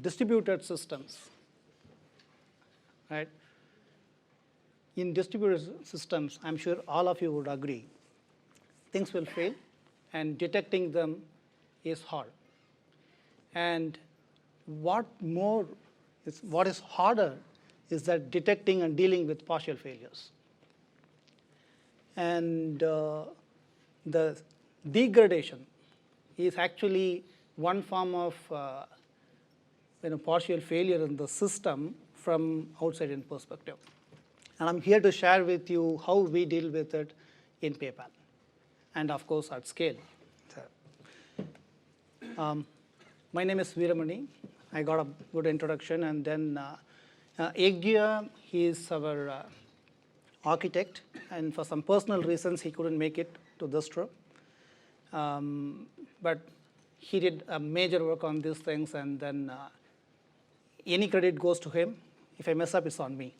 distributed systems, right? In distributed systems, I'm sure all of you would agree, things will fail, and detecting them is hard. And what is harder is that detecting and dealing with partial failures. And the degradation is actually one form of partial failure in the system from outside-in perspective. And I'm here to share with you how we deal with it in PayPal, and of course at scale. My name is Veeramani. I got a good introduction, and then Yagya, he is our architect, and for some personal reasons he couldn't make it to this trip. But he did a major work on these things, and then any credit goes to him. If I mess up, it's on me.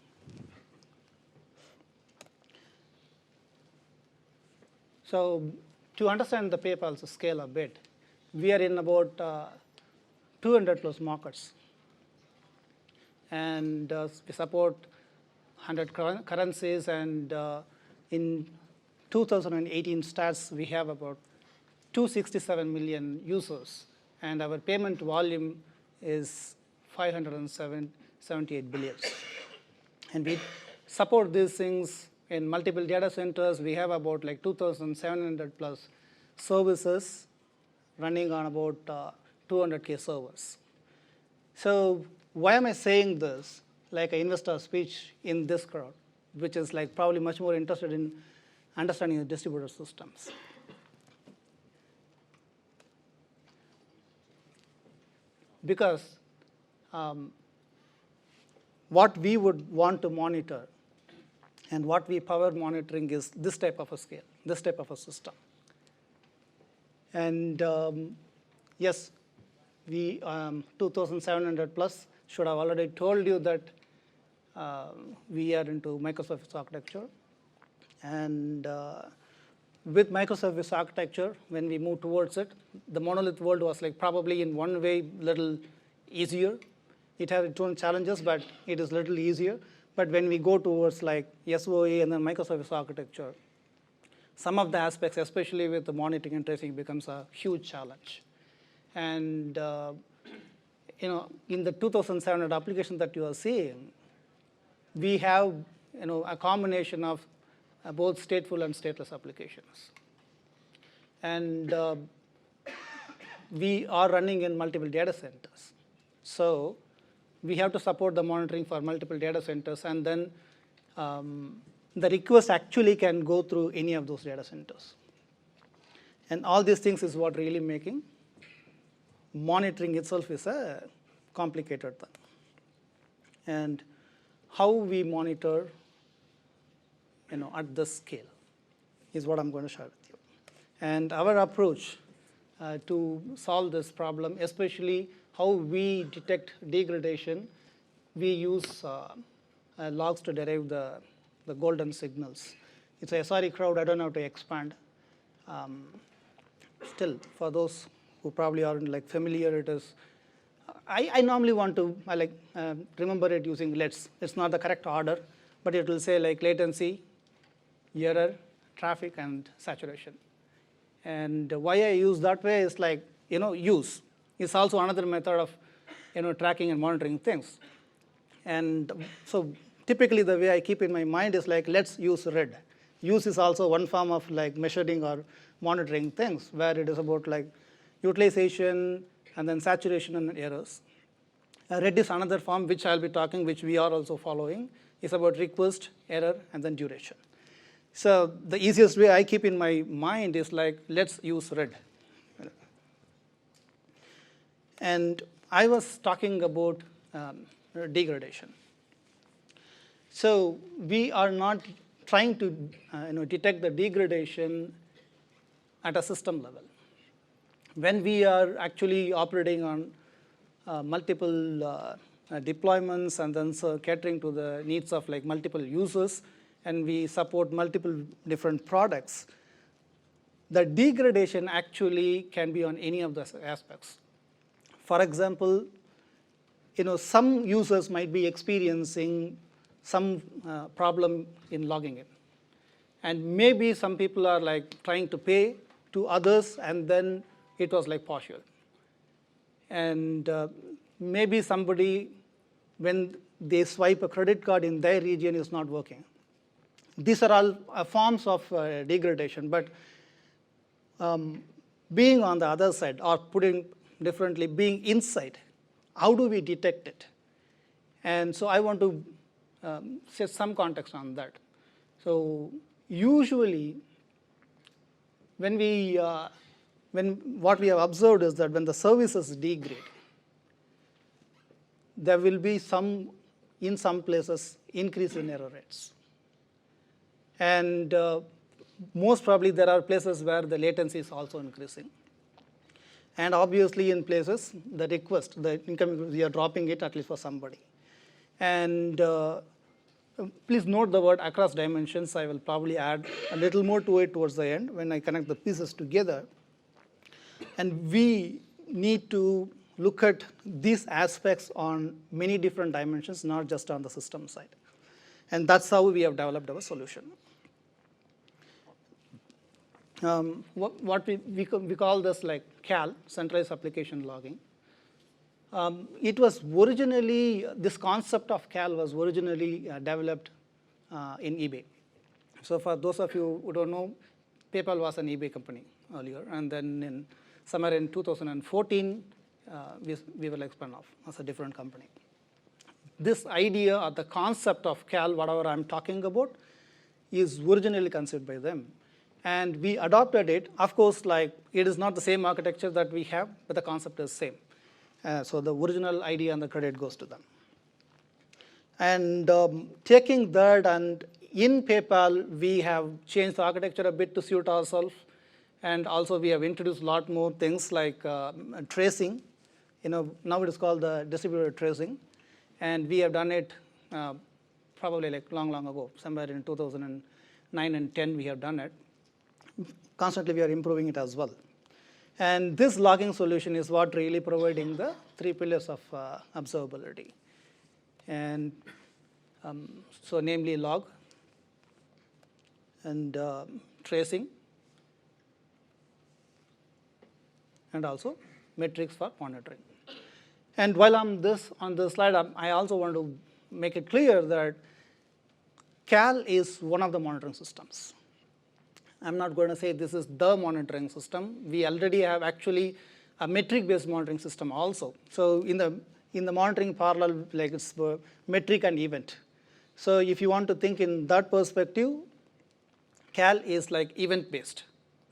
So to understand the PayPal's scale a bit, we are in about 200 plus markets. And we support 100 currencies, and in 2018 stats, we have about 267 million users, and our payment volume is 578 billion. And we support these things in multiple data centers. We have about like 2,700 plus services running on about 200K servers. So why am I saying this like an investor speech in this crowd, which is like probably much more interested in understanding the distributed systems? Because what we would want to monitor and what we power monitoring is this type of a scale, this type of a system. And yes, we 2,700 plus should have already told you that we are into microservice architecture. And with microservice architecture, when we move towards it, the monolith world was like probably in one way little easier. It has its own challenges, but it is little easier. But when we go towards like SOA and then microservice architecture, some of the aspects, especially with the monitoring and tracing, becomes a huge challenge. And in the 2,700 applications that you are seeing, we have a combination of both stateful and stateless applications. And we are running in multiple data centers. So we have to support the monitoring for multiple data centers, and then the request actually can go through any of those data centers. And all these things is what really making monitoring itself is a complicated thing. And how we monitor at this scale is what I'm going to share with you. And our approach to solve this problem, especially how we detect degradation, we use logs to derive the golden signals. It's a SRE crowd. I don't have to expand. Still, for those who probably aren't like familiar, it is. I normally want to remember it using LETs. It's not the correct order, but it will say like latency, error, traffic, and saturation. And why I use that way is like use. It's also another method of tracking and monitoring things. And so typically the way I keep in my mind is like, let's use red. Use is also one form of like measuring or monitoring things, where it is about like utilization and then saturation and errors. Red is another form which I'll be talking, which we are also following. It's about request, error, and then duration. So the easiest way I keep in my mind is like, let's use red. And I was talking about degradation. So we are not trying to detect the degradation at a system level. When we are actually operating on multiple deployments and then catering to the needs of like multiple users, and we support multiple different products, the degradation actually can be on any of those aspects. For example, some users might be experiencing some problem in logging in. And maybe some people are like trying to pay to others, and then it was like partial. And maybe somebody, when they swipe a credit card in their region, is not working. These are all forms of degradation, but being on the other side, or putting differently, being inside, how do we detect it? And so I want to set some context on that. So usually, when what we have observed is that when the services degrade, there will be in some places, increase in error rates. And most probably there are places where the latency is also increasing. And obviously in places, the income, we are dropping it at least for somebody. And please note the word across dimensions. I will probably add a little more to it towards the end when I connect the pieces together. And we need to look at these aspects on many different dimensions, not just on the system side. And that's how we have developed our solution. What we call this like CAL, Centralized Application Logging. It was originally, this concept of CAL was originally developed in eBay. So for those of you who don't know, PayPal was an eBay company earlier, and then somewhere in 2014, we were like spun off as a different company. This idea or the concept of CAL, whatever I'm talking about, is originally conceived by them. And we adopted it. Of course, like it is not the same architecture that we have, but the concept is same. So the original idea and the credit goes to them. And taking that, and in PayPal, we have changed the architecture a bit to suit ourselves. And also we have introduced a lot more things like tracing. Now it is called the distributed tracing. And we have done it probably like long ago, somewhere in 2009 and 10 we have done it. Constantly we are improving it as well. And this logging solution is what really providing the 3 pillars of observability. And so namely log and tracing, and also metrics for monitoring. And while I'm on this slide, I also want to make it clear that CAL is one of the monitoring systems. I'm not going to say this is the monitoring system. We already have actually a metric-based monitoring system also. So in the monitoring parallel, like it's metric and event. So if you want to think in that perspective, CAL is like event-based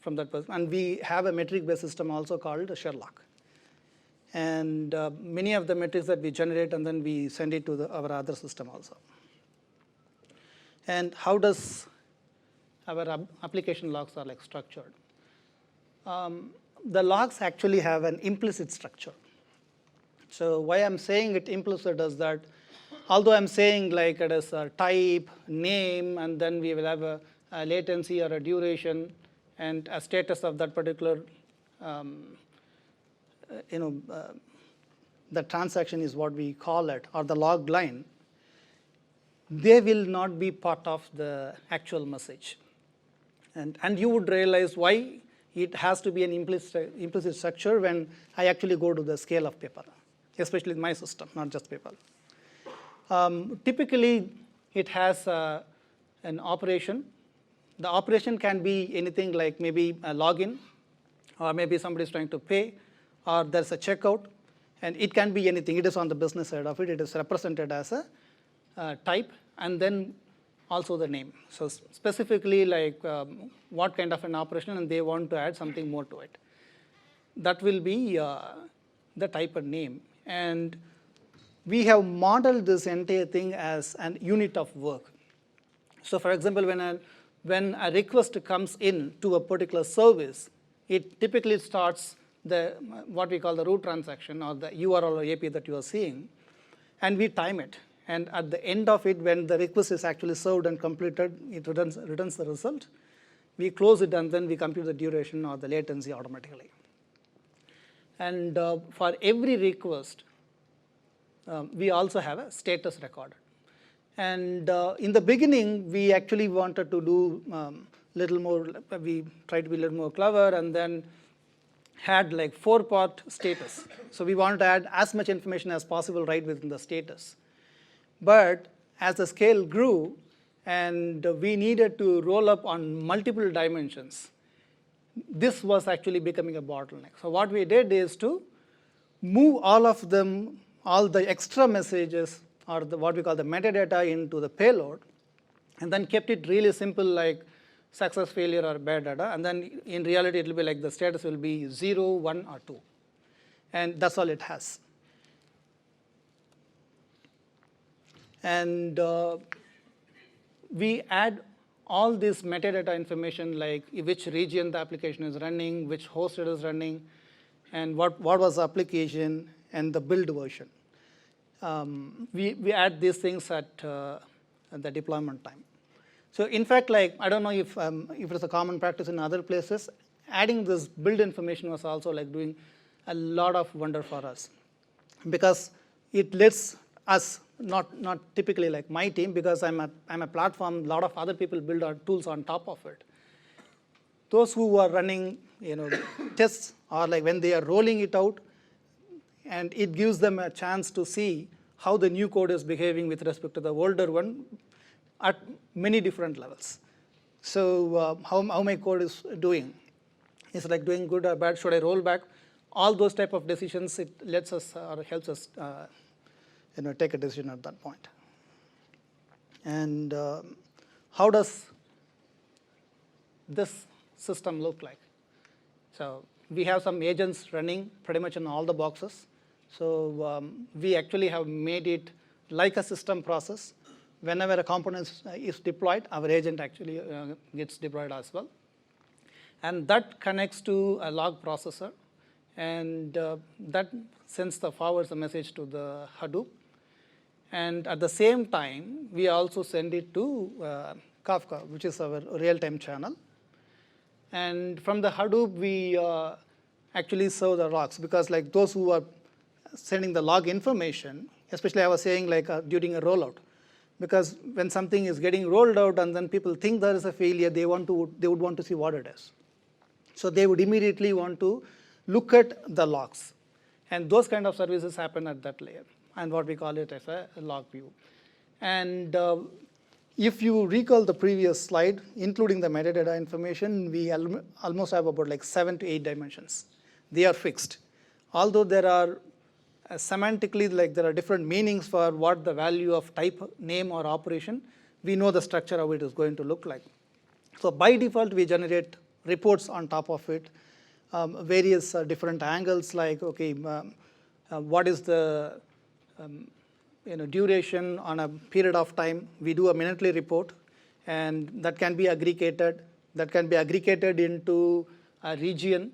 from that perspective. And we have a metric-based system also called Sherlock. And many of the metrics that we generate, and then we send it to our other system also. And how does our application logs are like structured? The logs actually have an implicit structure. So why I'm saying it implicit is that although I'm saying like it is a type, name, and then we will have a latency or a duration and a status of that particular, the transaction is what we call it, or the log line, they will not be part of the actual message. And you would realize why it has to be an implicit structure when I actually go to the scale of PayPal, especially in my system, not just PayPal. Typically, it has an operation. The operation can be anything like maybe a login, or maybe somebody is trying to pay, or there's a checkout. And it can be anything. It is on the business side of it. It is represented as a type, and then also the name. So specifically like what kind of an operation, and they want to add something more to it. That will be the type and name. And we have modeled this entire thing as an unit of work. So for example, when a request comes in to a particular service, it typically starts what we call the root transaction, or the URL or API that you are seeing, and we time it. And at the end of it, when the request is actually served and completed, it returns the result. We close it, and then we compute the duration or the latency automatically. And for every request, we also have a status recorder. And in the beginning, we actually wanted to do little more, we tried to be a little more clever, and then had like 4-part status. So we wanted to add as much information as possible right within the status. But as the scale grew, and we needed to roll up on multiple dimensions, this was actually becoming a bottleneck. So what we did is to move all of them, all the extra messages, or what we call the metadata, into the payload, and then kept it really simple, like success, failure, or bad data. And then in reality, it will be like the status will be 0, 1, or 2. And that's all it has. And we add all this metadata information, like which region the application is running, which host it is running, and what was the application, and the build version. We add these things at the deployment time. So in fact, like, I don't know if it's a common practice in other places, adding this build information was also like doing a lot of wonder for us, because it lets us, not typically like my team, because I'm a platform, a lot of other people build our tools on top of it. Those who are running tests, or like when they are rolling it out, and it gives them a chance to see how the new code is behaving with respect to the older one at many different levels. So how my code is doing. Is it like doing good or bad? Should I roll back? All those type of decisions, it lets us or helps us take a decision at that point. And how does this system look like? So we have some agents running pretty much in all the boxes. So we actually have made it like a system process. Whenever a component is deployed, our agent actually gets deployed as well. And that connects to a log processor. And that forwards the message to the Hadoop. And at the same time, we also send it to Kafka, which is our real-time channel. And from the Hadoop, we actually serve the logs, because like those who are sending the log information, especially I was saying like during a rollout, because when something is getting rolled out and then people think there is a failure, they would want to see what it is. So they would immediately want to look at the logs. And those kind of services happen at that layer, and what we call it as a log view. And if you recall the previous slide, including the metadata information, we almost have about like 7 to 8 dimensions. They are fixed. Although there are semantically, like there are different meanings for what the value of type, name, or operation, we know the structure of it is going to look like. So by default, we generate reports on top of it, various different angles, like, okay, what is the duration on a period of time. We do a minutely report, and that can be aggregated. That can be aggregated into a region.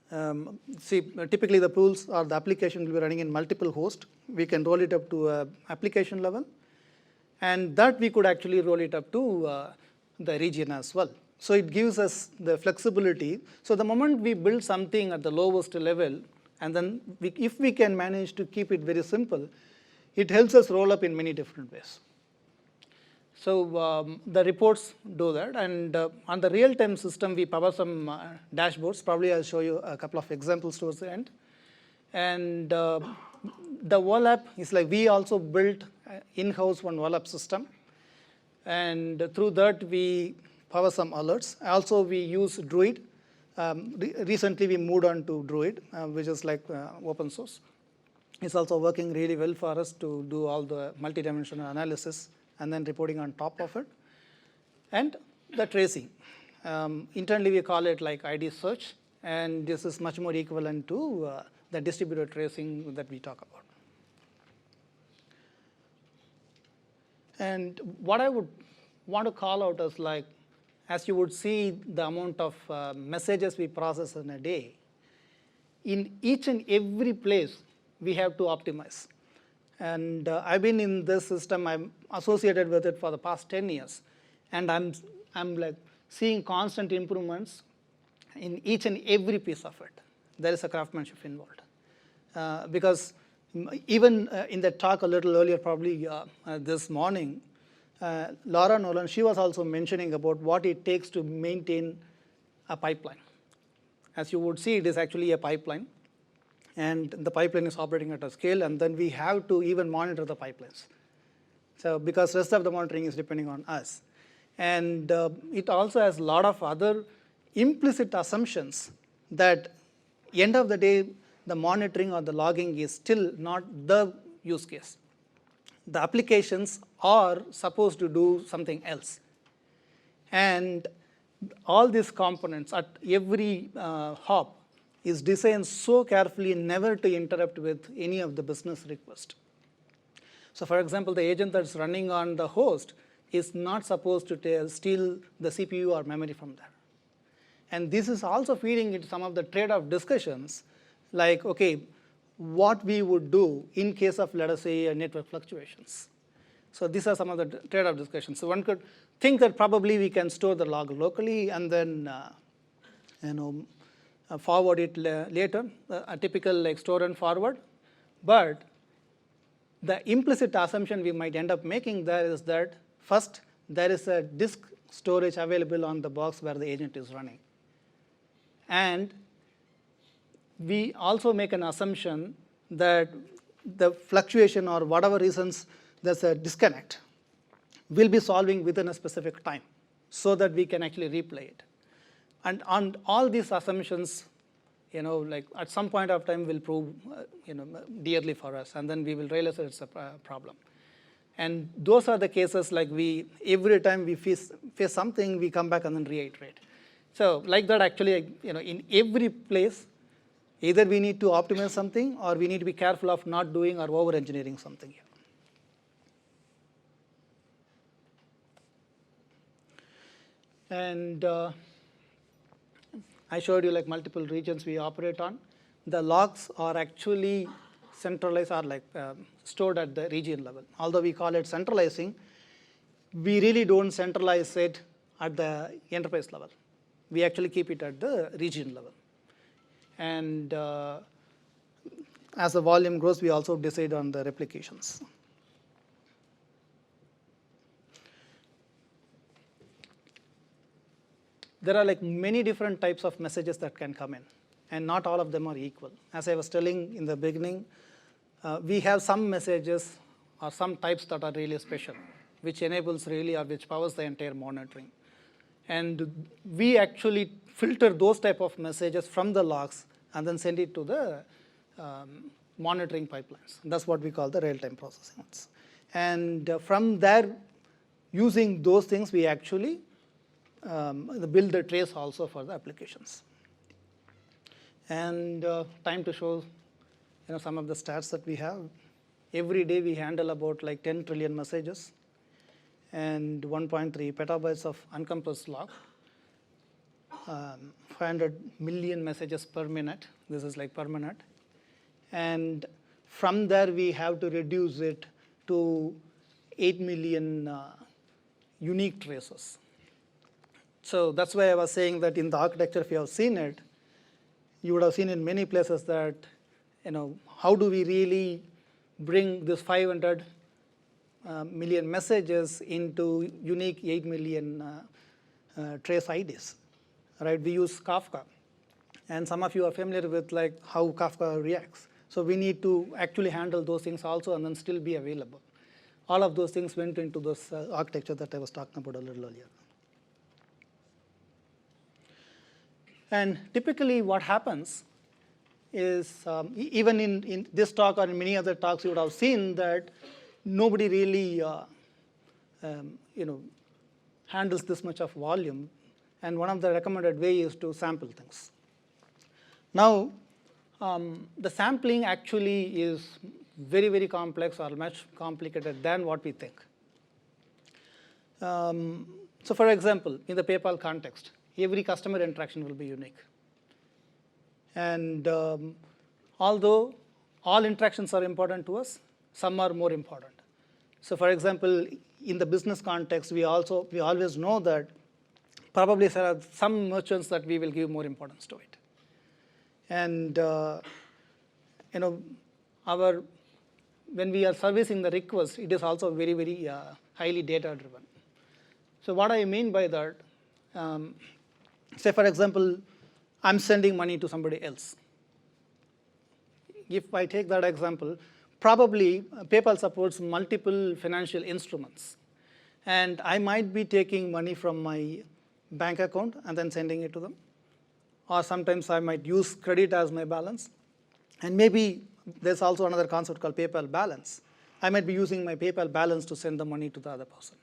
Typically the pools or the application will be running in multiple hosts. We can roll it up to application level, and that we could actually roll it up to the region as well. So it gives us the flexibility. So the moment we build something at the lowest level, and then if we can manage to keep it very simple, it helps us roll up in many different ways. So the reports do that. And on the real-time system, we power some dashboards. Probably I'll show you a couple of examples towards the end. And the OLAP is like we also built in-house one OLAP system. And through that, we power some alerts. Also, we use Druid. Recently, we moved on to Druid, which is like open source. It's also working really well for us to do all the multidimensional analysis and then reporting on top of it. And the tracing. Internally, we call it like ID search. And this is much more equivalent to the distributed tracing that we talk about. And what I would want to call out is like, as you would see the amount of messages we process in a day, in each and every place, we have to optimize. And I've been in this system, I'm associated with it for the past 10 years. And I'm like seeing constant improvements in each and every piece of it. There is a craftsmanship involved. Because Even in the talk a little earlier, probably this morning, Laura Nolan, she was also mentioning about what it takes to maintain a pipeline. As you would see, it is actually a pipeline. And the pipeline is operating at a scale, and then we have to even monitor the pipelines. So because rest of the monitoring is depending on us. And it also has a lot of other implicit assumptions that end of the day, the monitoring or the logging is still not the use case. The applications are supposed to do something else. And all these components at every hop is designed so carefully never to interrupt with any of the business requests. So for example, the agent that's running on the host is not supposed to steal the CPU or memory from there. And this is also feeding into some of the trade-off discussions, like, okay, what we would do in case of, let us say, network fluctuations. So these are some of the trade-off discussions. So one could think that probably we can store the log locally and then forward it later, a typical like store and forward. But the implicit assumption we might end up making there is that first, there is a disk storage available on the box where the agent is running. And we also make an assumption that the fluctuation or whatever reasons there's a disconnect will be solving within a specific time so that we can actually replay it. And on all these assumptions, like at some point of time will prove dearly for us, and then we will realize that it's a problem. And those are the cases like every time we face something, we come back and then reiterate. So like that actually, in every place, either we need to optimize something or we need to be careful of not doing or over-engineering something here. And I showed you like multiple regions we operate on. The logs are actually centralized or like stored at the region level. Although we call it centralizing, we really don't centralize it at the enterprise level. We actually keep it at the region level. And as the volume grows, we also decide on the replications. There are like many different types of messages that can come in, and not all of them are equal. As I was telling in the beginning, we have some messages or some types that are really special, which enables really or which powers the entire monitoring. And we actually filter those type of messages from the logs and then send it to the monitoring pipelines. That's what we call the real-time processing. And from there, using those things, we actually build the trace also for the applications. And time to show some of the stats that we have. Every day we handle about like 10 trillion messages and 1.3 petabytes of uncompressed log, 500 million messages per minute. This is like per minute. And from there, we have to reduce it to 8 million unique traces. So that's why I was saying that in the architecture, if you have seen it, you would have seen in many places that, how do we really bring this 500 million messages into unique 8 million trace IDs, right? We use Kafka. And some of you are familiar with like how Kafka reacts. So we need to actually handle those things also and then still be available. All of those things went into this architecture that I was talking about a little earlier. And typically what happens is, even in this talk or in many other talks, you would have seen that nobody really handles this much of volume. And one of the recommended way is to sample things. Now, the sampling actually is very, very complex or much complicated than what we think. So for example, in the PayPal context, every customer interaction will be unique. And although all interactions are important to us, some are more important. So for example, in the business context, we always know that probably there are some merchants that we will give more importance to it. And our when we are servicing the request, it is also very, very highly data driven. So what I mean by that, say for example, I'm sending money to somebody else. If I take that example, probably PayPal supports multiple financial instruments. And I might be taking money from my bank account and then sending it to them. Or sometimes I might use credit as my balance. And maybe there's also another concept called PayPal balance. I might be using my PayPal balance to send the money to the other person.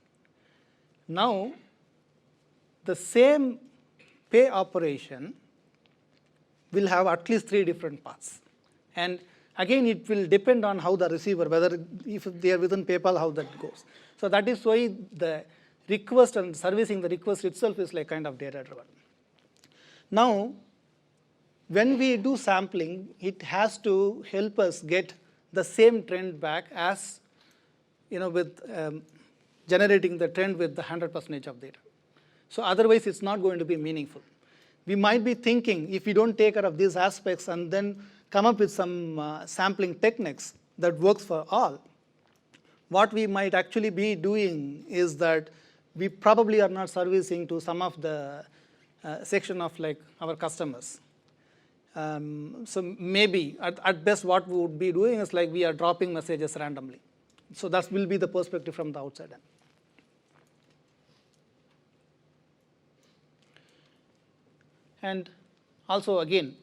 Now, the same pay operation will have at least 3 different paths. And again, it will depend on how the receiver, whether if they are within PayPal, how that goes. So that is why the request and servicing the request itself is like kind of data driven. Now, when we do sampling, it has to help us get the same trend back as with generating the trend with the 100% of data. So otherwise, it's not going to be meaningful. We might be thinking, if we don't take care of these aspects and then come up with some sampling techniques that works for all, what we might actually be doing is that we probably are not servicing to some of the section of like our customers. So maybe at best what we would be doing is like we are dropping messages randomly. So that will be the perspective from the outside end. And also again,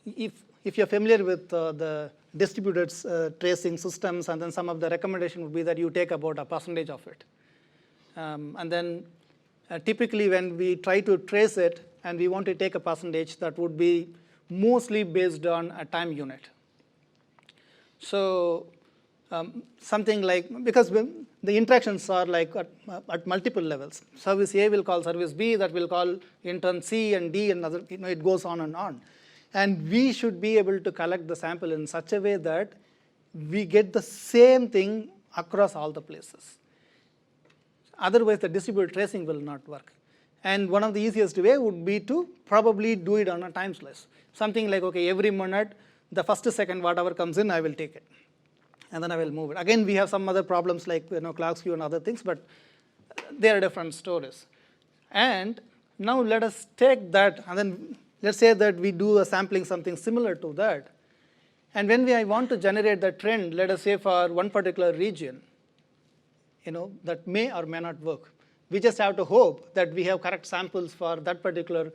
if you're familiar with the distributed tracing systems, and then some of the recommendation would be that you take about a percentage of it. And then typically when we try to trace it and we want to take a percentage, that would be mostly based on a time unit. So something like, because the interactions are like at multiple levels. Service A will call service B, that will call intern C and D, and other, it goes on and on. And we should be able to collect the sample in such a way that we get the same thing across all the places. Otherwise, the distributed tracing will not work. And one of the easiest way would be to probably do it on a time slice. Something like, okay, every minute, the first second, whatever comes in, I will take it. And then I will move it. Again, we have some other problems like clock skew and other things, but they are different stories. And now let us take that, and then let's say that we do a sampling something similar to that. And when I want to generate the trend, let us say for one particular region, that may or may not work. We just have to hope that we have correct samples for that particular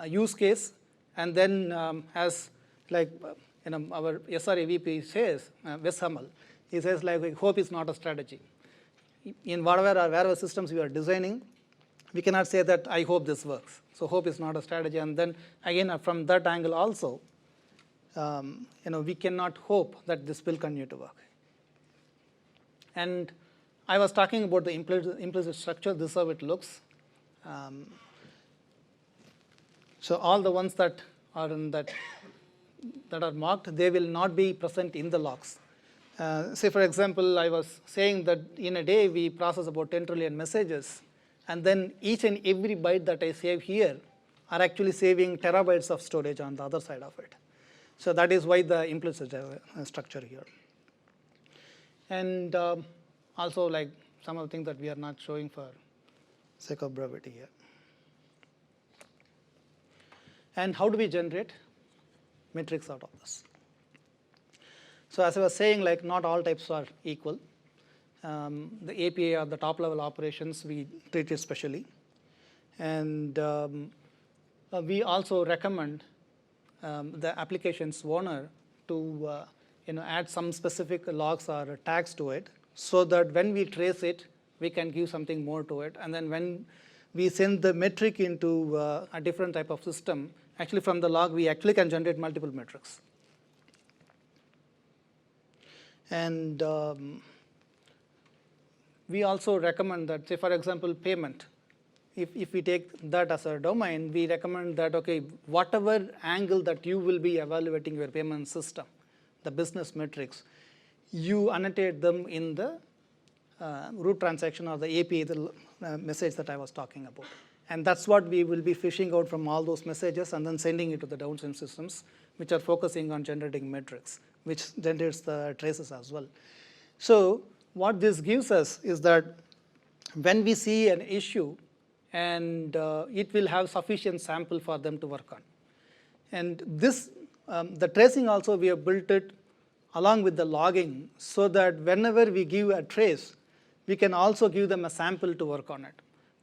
use case. And then as like our SRE VP says, Wes Hummel, he says like hope is not a strategy. In whatever systems we are designing, we cannot say that I hope this works. So hope is not a strategy. And then again, from that angle also, we cannot hope that this will continue to work. And I was talking about the implicit structure. This is how it looks. So all the ones that are in that are marked, they will not be present in the logs. Say, for example, I was saying that in a day we process about 10 trillion messages, and then each and every byte that I save here are actually saving terabytes of storage on the other side of it. So that is why the implicit structure here. And also, like some of the things that we are not showing for sake of brevity here. And how do we generate metrics out of this? So as I was saying, like not all types are equal. The API or the top level operations, we treat it specially. And we also recommend the application's owner to add some specific logs or tags to it, so that when we trace it, we can give something more to it. And then when we send the metric into a different type of system, actually from the log, we actually can generate multiple metrics. And we also recommend that, say, for example, payment. If we take that as a domain, we recommend that, okay, whatever angle that you will be evaluating your payment system, the business metrics, you annotate them in the root transaction or the API, the message that I was talking about. And that's what we will be fishing out from all those messages and then sending it to the downstream systems, which are focusing on generating metrics. which generates the traces as well. So what this gives us is that when we see an issue, and it will have sufficient sample for them to work on. And this, the tracing also, we have built it along with the logging, so that whenever we give a trace, we can also give them a sample to work on it.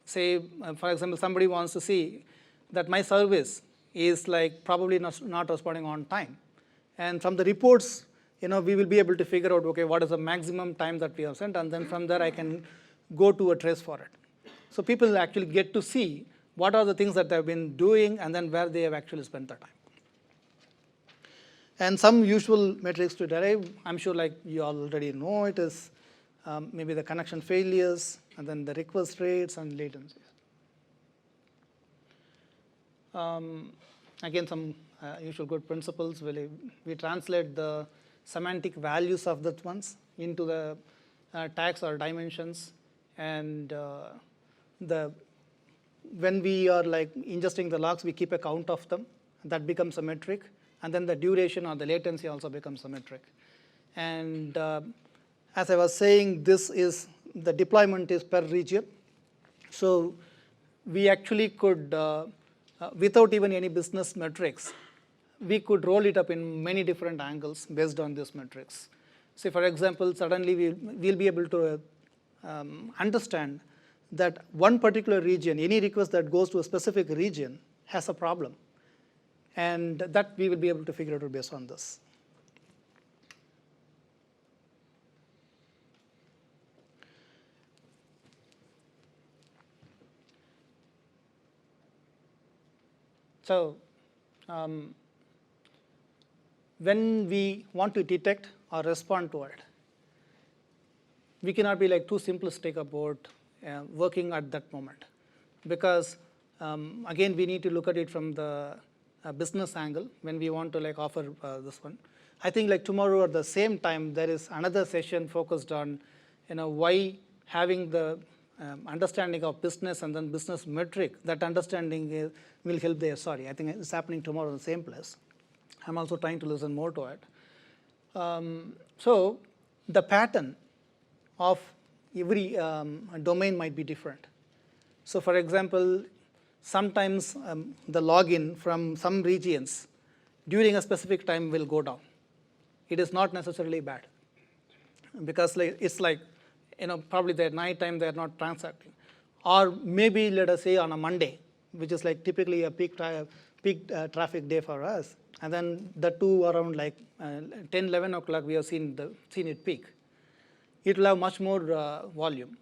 Say, for example, somebody wants to see that my service is like probably not responding on time. And from the reports, we will be able to figure out, okay, what is the maximum time that we have sent, and then from there I can go to a trace for it. So people actually get to see what are the things that they've been doing, and then where they have actually spent their time. And some usual metrics to derive, I'm sure like you already know it, is maybe the connection failures, and then the request rates and latencies. Again, some usual good principles. We translate the semantic values of that ones into the tags or dimensions, and when we are like ingesting the logs, we keep a count of them. That becomes a metric, and then the duration or the latency also becomes a metric. And as I was saying, the deployment is per region. So we actually could, without even any business metrics, we could roll it up in many different angles based on these metrics. Say, for example, suddenly we'll be able to understand that one particular region, any request that goes to a specific region, has a problem. And that we will be able to figure out based on this. So when we want to detect or respond to it, we cannot be like too simplistic about working at that moment, because again, we need to look at it from the business angle when we want to like offer this one. I think like tomorrow at the same time, there is another session focused on why having the understanding of business and then business metric, that understanding will help the SRE. I think it's happening tomorrow in the same place. I'm also trying to listen more to it. So the pattern of every domain might be different. So for example, sometimes the login from some regions during a specific time will go down. It is not necessarily bad, because it's like, probably at night time they're not transacting. Or maybe let us say on a Monday, which is like typically a peak traffic day for us, and then the two around like 10, 11 o'clock we have seen it peak. It will have much more volume,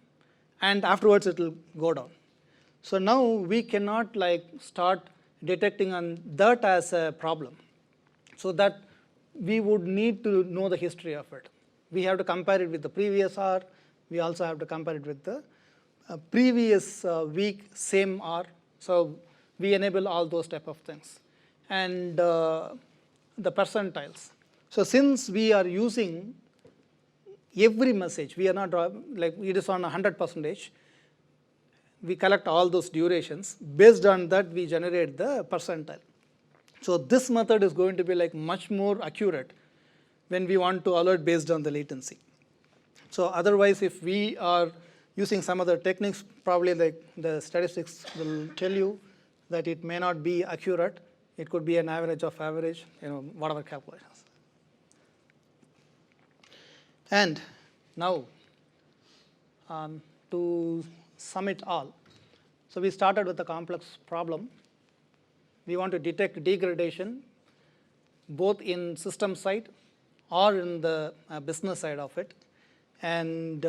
and afterwards it will go down. So now we cannot like start detecting on that as a problem. So that we would need to know the history of it. We have to compare it with the previous hour. We also have to compare it with the previous week, same hour. So we enable all those type of things. And the percentiles. So since we are using every message, we are not like it is on 100%. We collect all those durations. Based on that, we generate the percentile. So this method is going to be like much more accurate when we want to alert based on the latency. So otherwise, if we are using some other techniques, probably like the statistics will tell you that it may not be accurate. It could be an average of average, whatever calculations. And now, to sum it all, so we started with a complex problem. We want to detect degradation both in system side or in the business side of it. And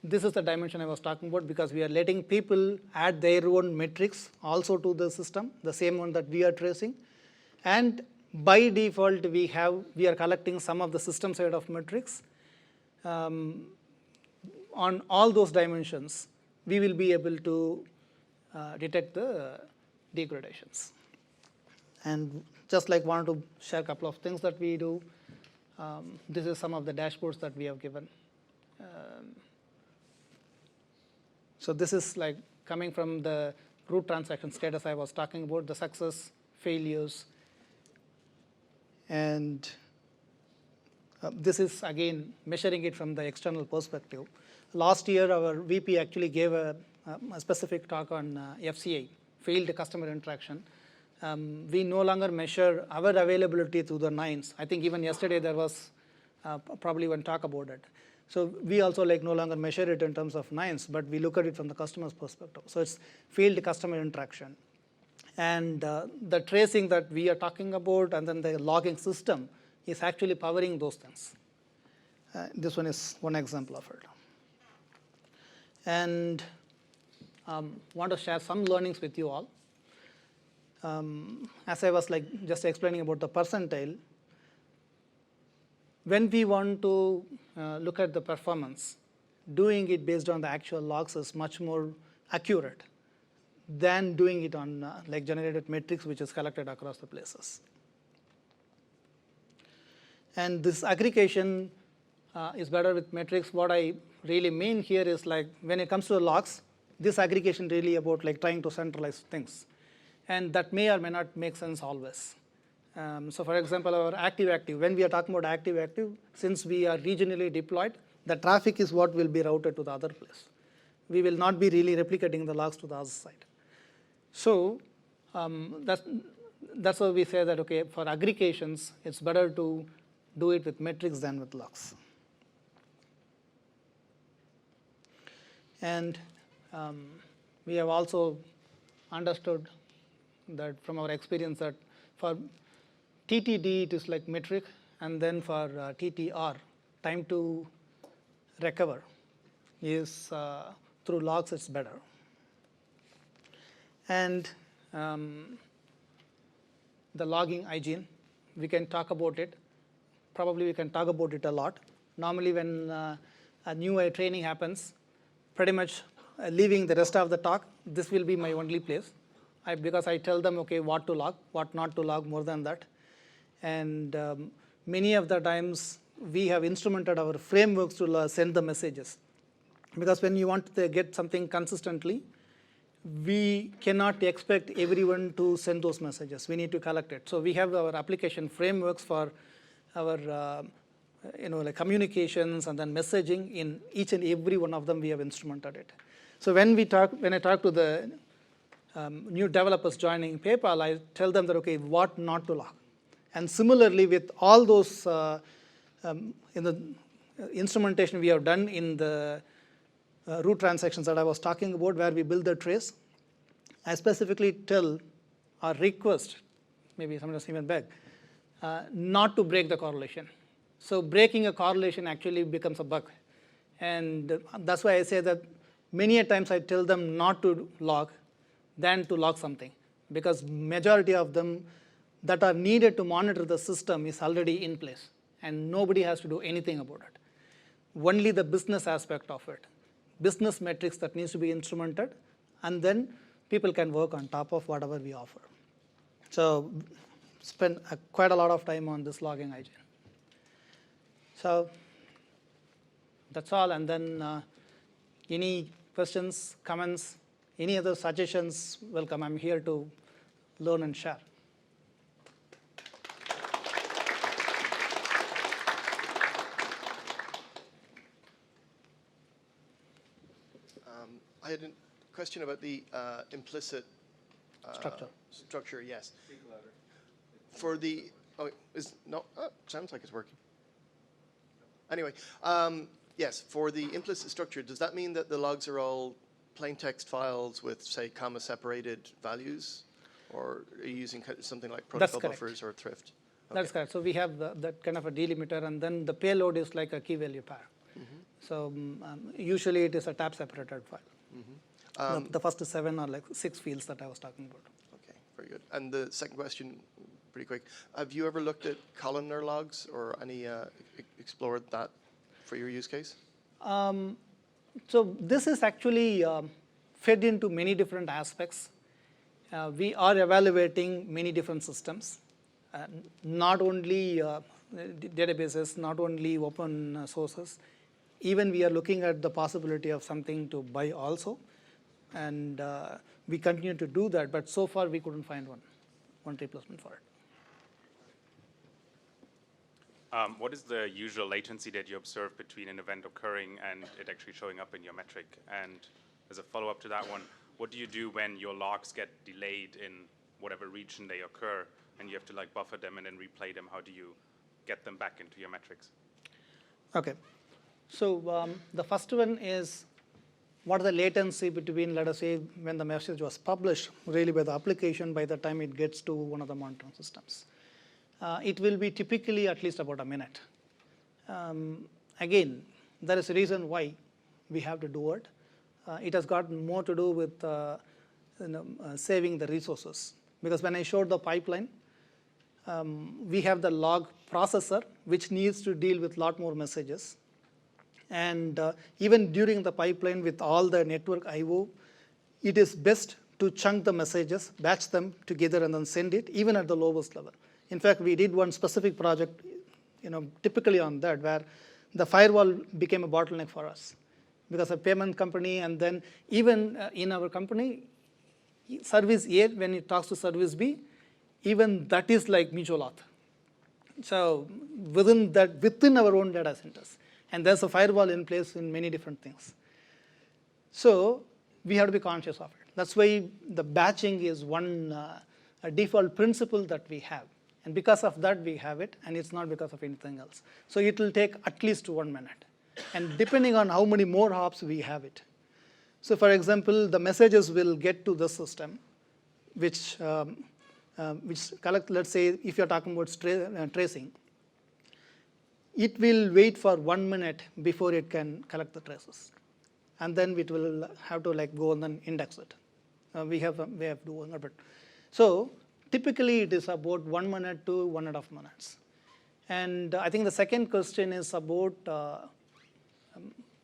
this is the dimension I was talking about, because we are letting people add their own metrics also to the system, the same one that we are tracing. And by default, we are collecting some of the system side of metrics. On all those dimensions, we will be able to detect the degradations. And just like wanted to share a couple of things that we do. This is some of the dashboards that we have given. So this is like coming from the root transaction status I was talking about, the success, failures, and This is again measuring it from the external perspective. Last year, our VP actually gave a specific talk on FCI, failed customer interaction. We no longer measure our availability through the nines. I think even yesterday there was probably one talk about it. So we also no longer measure it in terms of nines, but we look at it from the customer's perspective. So it's failed customer interaction. And the tracing that we are talking about and then the logging system is actually powering those things. This one is one example of it. And want to share some learnings with you all. As I was just explaining about the percentile, when we want to look at the performance, doing it based on the actual logs is much more accurate than doing it on generated metrics which is collected across the places. And this aggregation is better with metrics. What I really mean here is when it comes to the logs, this aggregation really about trying to centralize things. And that may or may not make sense always. So for example, our active-active, when we are talking about active-active, since we are regionally deployed, the traffic is what will be routed to the other place. We will not be really replicating the logs to the other side. So that's why we say that, okay, for aggregations, it's better to do it with metrics than with logs. And we have also understood that from our experience that for TTD, it is metric, and then for TTR, time to recover is through logs, it's better. And the logging hygiene, we can talk about it. Probably we can talk about it a lot. Normally when a new training happens, pretty much leaving the rest of the talk, this will be my only place. Because I tell them, okay, what to log, what not to log, more than that. And many of the times, we have instrumented our frameworks to send the messages. Because when you want to get something consistently, we cannot expect everyone to send those messages. We need to collect it. So we have our application frameworks for our communications and then messaging. In each and every one of them, we have instrumented it. So when I talk to the new developers joining PayPal, I tell them that, okay, what not to log. And similarly, with all those in the instrumentation we have done in the root transactions that I was talking about, where we build the trace, I specifically tell or request, maybe sometimes even beg, not to break the correlation. So breaking a correlation actually becomes a bug. And that's why I say that many a times I tell them not to log than to log something, because majority of them that are needed to monitor the system is already in place, and nobody has to do anything about it. Only the business aspect of it, business metrics that needs to be instrumented, and then people can work on top of whatever we offer. So spend quite a lot of time on this logging hygiene. So that's all, and then any questions, comments, any other suggestions, welcome. I'm here to learn and share. I had a question about the implicit structure. Yes. For the sounds like it's working. Anyway, yes. For the implicit structure, does that mean that the logs are all plain text files with, say, comma-separated values, or are you using something like protocol buffers or thrift? Okay. That's correct. So we have that kind of a delimiter, and then the payload is like a key-value pair. Mm-hmm. So usually it is a tab-separated file. Mm-hmm. The first 7 or 6 fields that I was talking about. Okay, very good. And the second question, pretty quick. Have you ever looked at columnar logs or any explored that for your use case? So this is actually fed into many different aspects. We are evaluating many different systems, not only databases, not only open sources. Even we are looking at the possibility of something to buy also. And we continue to do that, but so far we couldn't find one replacement for it. What is the usual latency that you observe between an event occurring and it actually showing up in your metric? And as a follow-up to that one, what do you do when your logs get delayed in whatever region they occur and you have to like buffer them and then replay them? How do you get them back into your metrics? Okay. So the first one is, what is the latency between, let us say, when the message was published, really by the application, by the time it gets to one of the monitoring systems? It will be typically at least about a minute. Again, there is a reason why we have to do it. It has got more to do with saving the resources. Because when I showed the pipeline, we have the log processor, which needs to deal with a lot more messages. And even during the pipeline with all the network I/O, it is best to chunk the messages, batch them together, and then send it, even at the lowest level. In fact, we did one specific project, typically on that, where the firewall became a bottleneck for us. Because a payment company, and then even in our company, service A, when it talks to service B, even that is like mutual auth. So within our own data centers. And there's a firewall in place in many different things. So we have to be conscious of it. That's why the batching is one a default principle that we have. And because of that, we have it, and it's not because of anything else. So it will take at least 1 minute. And depending on how many more hops we have it. So for example, the messages will get to the system, which collect, let's say, if you're talking about tracing, it will wait for 1 minute before it can collect the traces. And then it will have to go and then index it. We have doing it. So typically it is about 1 minute to 1.5 minutes. And I think the second question is about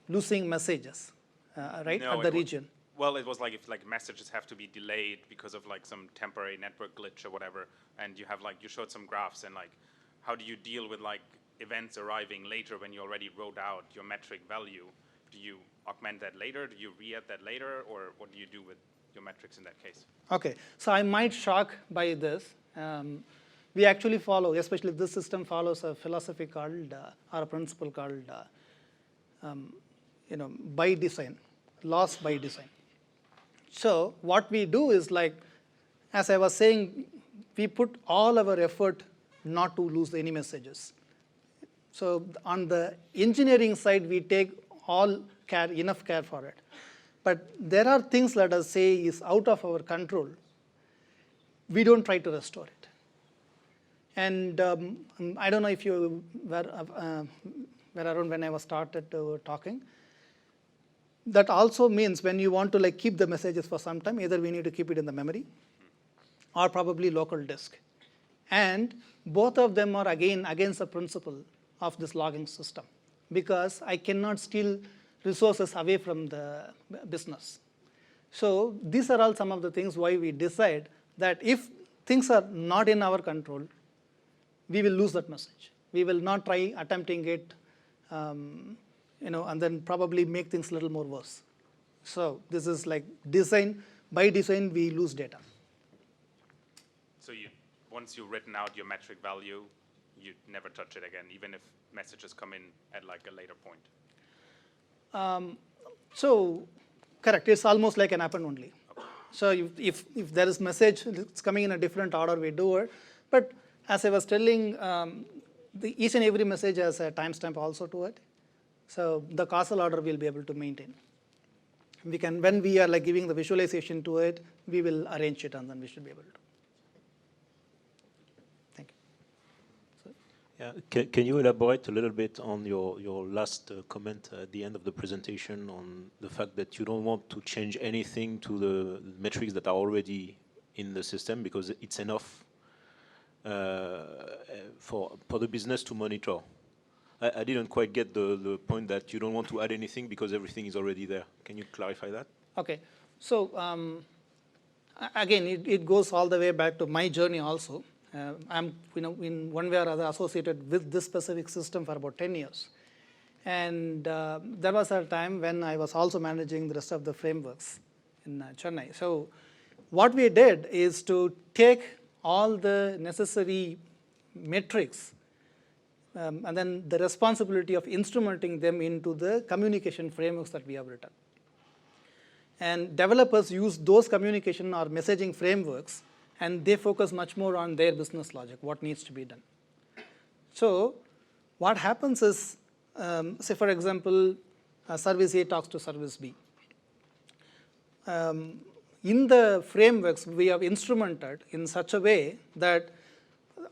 losing messages, right, No, at the region. Well, it was like if messages have to be delayed because of some temporary network glitch or whatever, and you have you showed some graphs, and how do you deal with events arriving later when you already wrote out your metric value? Do you augment that later? Do you re-add that later? Or what do you do with your metrics in that case? Okay, so I might shock by this. We actually follow, especially this system follows a philosophy called, or a principle called, by design, loss by design. So what we do is as I was saying, we put all our effort not to lose any messages. So on the engineering side, we take enough care for it. But there are things, let us say, is out of our control. We don't try to restore it. And I don't know if you were around when I was started talking. That also means when you want to keep the messages for some time, either we need to keep it in the memory or probably local disk. And both of them are, again, against the principle of this logging system, because I cannot steal resources away from the business. So these are all some of the things why we decide that if things are not in our control, we will lose that message. We will not try attempting it, and then probably make things a little more worse. So this is design. By design, we lose data. So once you've written out your metric value, you never touch it again, even if messages come in at a later point. So correct, it's almost like an append only. Okay. So if there is message, it's coming in a different order, we do it. But as I was telling, each and every message has a timestamp also to it. So the causal order we'll be able to maintain. We can, when we are giving the visualization to it, we will arrange it, and then we should be able to. Yeah. Can you elaborate a little bit on your last comment at the end of the presentation on the fact that you don't want to change anything to the metrics that are already in the system because it's enough for the business to monitor? I didn't quite get the point that you don't want to add anything because everything is already there. Can you clarify that? Okay. So again, it goes all the way back to my journey also. I'm, in one way or other associated with this specific system for about 10 years. And there was a time when I was also managing the rest of the frameworks in Chennai. So what we did is to take all the necessary metrics and then the responsibility of instrumenting them into the communication frameworks that we have written. And developers use those communication or messaging frameworks, and they focus much more on their business logic, what needs to be done. So what happens is, say for example, service A talks to service B. In the frameworks, we have instrumented in such a way that,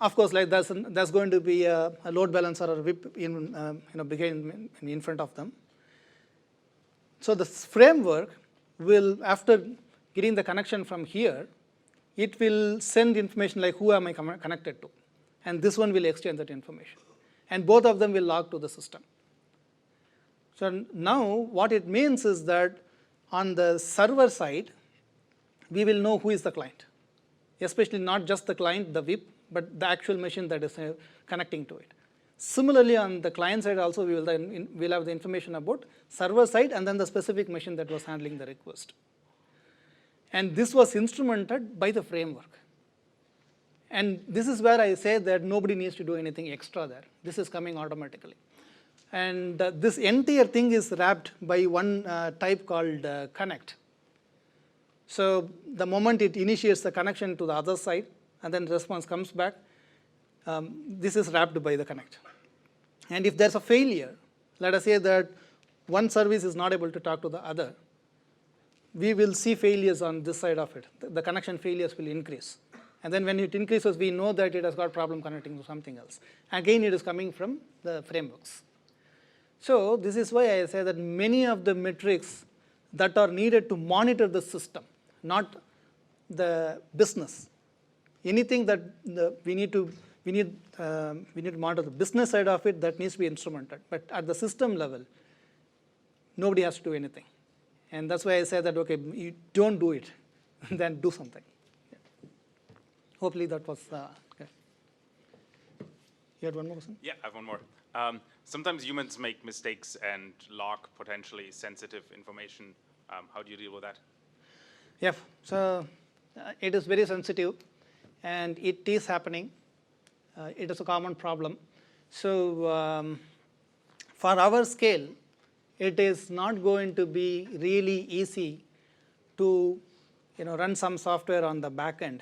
of course, like there's going to be a load balancer or a VIP in front of them. So the framework will, after getting the connection from here, it will send information like who am I connected to, and this one will exchange that information, and both of them will log to the system. So now what it means is that on the server side, we will know who is the client, especially not just the client, the VIP, but the actual machine that is connecting to it. Similarly, on the client side also, we'll have the information about server side and then the specific machine that was handling the request. And this was instrumented by the framework. And this is where I say that nobody needs to do anything extra there. This is coming automatically. And this entire thing is wrapped by one type called connect. So the moment it initiates the connection to the other side, and then the response comes back, this is wrapped by the connect. And if there's a failure, let us say that one service is not able to talk to the other, we will see failures on this side of it. The connection failures will increase. And then when it increases, we know that it has got problem connecting to something else. Again, it is coming from the frameworks. So this is why I say that many of the metrics that are needed to monitor the system, not the business. Anything that we need to monitor the business side of it, that needs to be instrumented. But at the system level, nobody has to do anything. And that's why I say that, okay, you don't do it, then do something. Yeah. Hopefully that was okay. You had one more question? Yeah, I have one more. Sometimes humans make mistakes and log potentially sensitive information. How do you deal with that? Yeah, so it is very sensitive, and it is happening. It is a common problem. So for our scale, it is not going to be really easy to run some software on the back end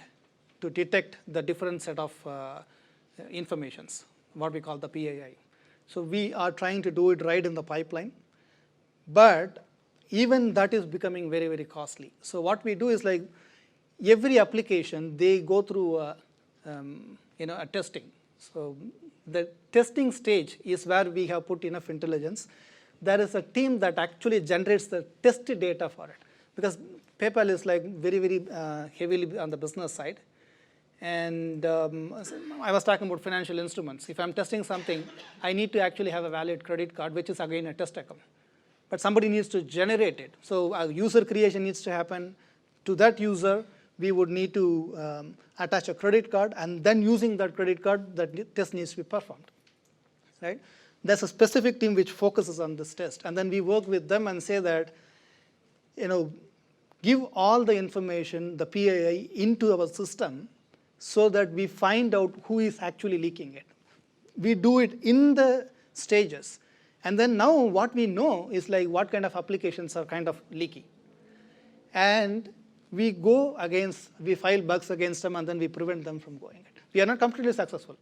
to detect the different set of informations, what we call the PII. So we are trying to do it right in the pipeline, but even that is becoming very, very costly. So what we do is like every application, they go through a testing. So the testing stage is where we have put enough intelligence. There is a team that actually generates the test data for it, because PayPal is like very, very heavily on the business side. And I was talking about financial instruments. If I'm testing something, I need to actually have a valid credit card, which is again a test account. But somebody needs to generate it. So user creation needs to happen. To that user, we would need to attach a credit card, and then using that credit card, that test needs to be performed, right? There's a specific team which focuses on this test. And then we work with them and say that, give all the information, the PII, into our system so that we find out who is actually leaking it. We do it in the stages. And then now what we know is like what kind of applications are kind of leaky. And we file bugs against them, and then we prevent them from going it. We are not completely successful.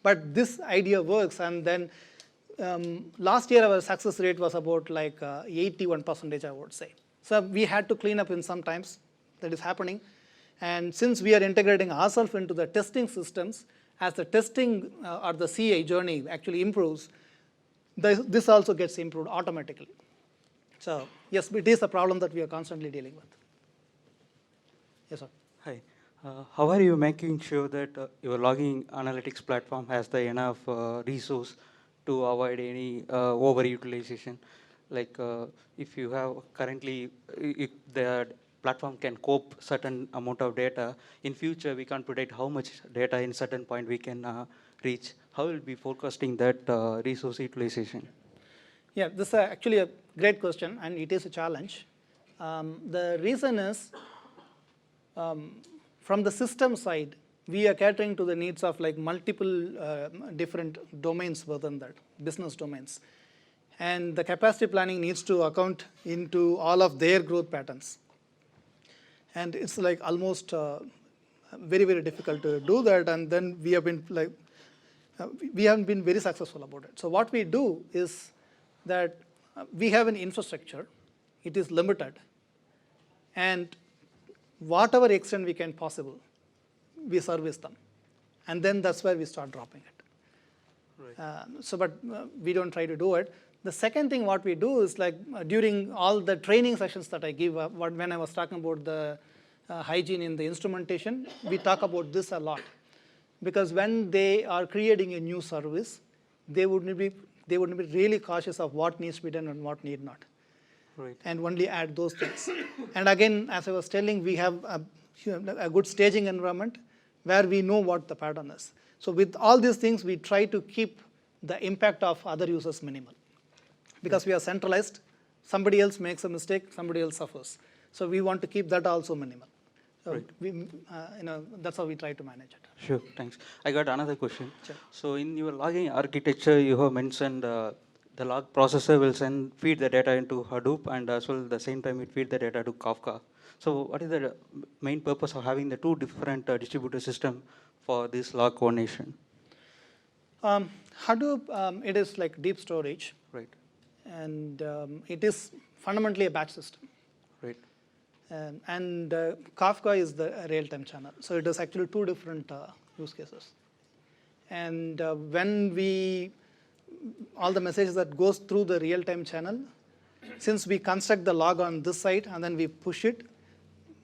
But this idea works, and then last year our success rate was about like 81%, I would say. So we had to clean up in some times. That is happening. And since we are integrating ourselves into the testing systems, as the testing or the CA journey actually improves, this also gets improved automatically. So yes, it is a problem that we are constantly dealing with. Yes, sir. Hi. How are you making sure that your logging analytics platform has the enough resource to avoid any overutilization? Like if you have currently, if the platform can cope certain amount of data, in future we can't predict how much data in certain point we can reach. How will be forecasting that resource utilization? Yeah, this is actually a great question, and it is a challenge. The reason is, from the system side, we are catering to the needs of like multiple different domains within that, business domains. And the capacity planning needs to account into all of their growth patterns. And it's like almost very, very difficult to do that. And then we have been like, we haven't been very successful about it. So what we do is that we have an infrastructure. It is limited. And whatever extent we can possible, we service them. And then that's where we start dropping it. Right. But we don't try to do it. The second thing what we do is like during all the training sessions that I give, when I was talking about the hygiene in the instrumentation, we talk about this a lot. Because when they are creating a new service, they would be really cautious of what needs to be done and what need not. Right. And only add those things. And again, as I was telling, we have a good staging environment where we know what the pattern is. So with all these things, we try to keep the impact of other users minimal. Because we are centralized, somebody else makes a mistake, somebody else suffers. So we want to keep that also minimal. So right. That's how we try to manage it. Sure, thanks. I got another question. Sure. So in your logging architecture, you have mentioned the log processor will feed the data into Hadoop, and as well at the same time it feed the data to Kafka. So what is the main purpose of having the two different distributed system for this log coordination? Hadoop, it is like deep storage. Right. And it is fundamentally a batch system. Right. And Kafka is the real-time channel. So it is actually two different use cases. And when all the messages that goes through the real-time channel, since we construct the log on this side and then we push it,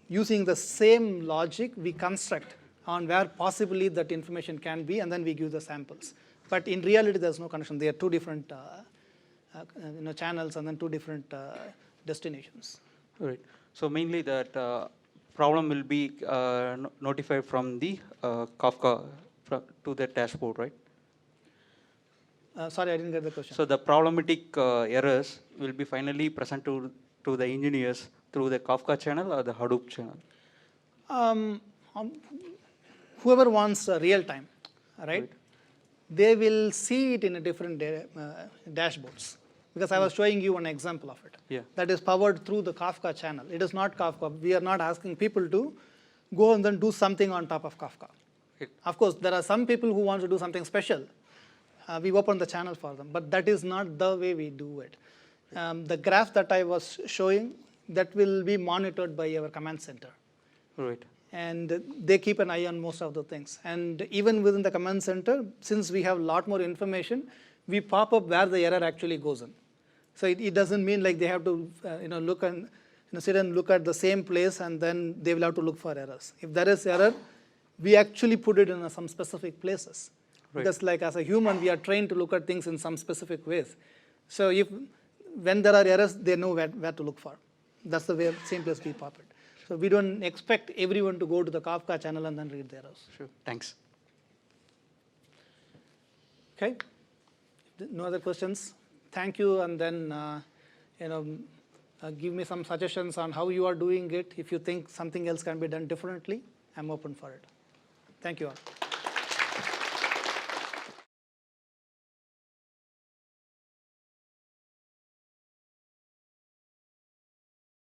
using the same logic, we construct on where possibly that information can be, and then we give the samples. But in reality, there's no connection. They are two different channels and then two different destinations. Right. So mainly that problem will be notified from the Kafka to the dashboard, right? Sorry, I didn't get the question. So the problematic errors will be finally present to the engineers through the Kafka channel or the Hadoop channel? Whoever wants real time, right? They will see it in a different dashboards. Because I was showing you an example of it. Yeah. That is powered through the Kafka channel. It is not Kafka. We are not asking people to go and then do something on top of Kafka. Of course, there are some people who want to do something special. We open the channel for them, but that is not the way we do it. The graph that I was showing, that will be monitored by our command center. Right. And they keep an eye on most of the things. And even within the command center, since we have a lot more information, we pop up where the error actually goes in. So it doesn't mean like they have to look and sit and look at the same place and then they will have to look for errors. If there is error, we actually put it in some specific places. Right. Because like as a human, we are trained to look at things in some specific ways. So when there are errors, they know where to look for. That's the same place we pop it. So we don't expect everyone to go to the Kafka channel and then read the errors. Sure, thanks. Okay, no other questions? Thank you, and then give me some suggestions on how you are doing it. If you think something else can be done differently, I'm open for it. Thank you all.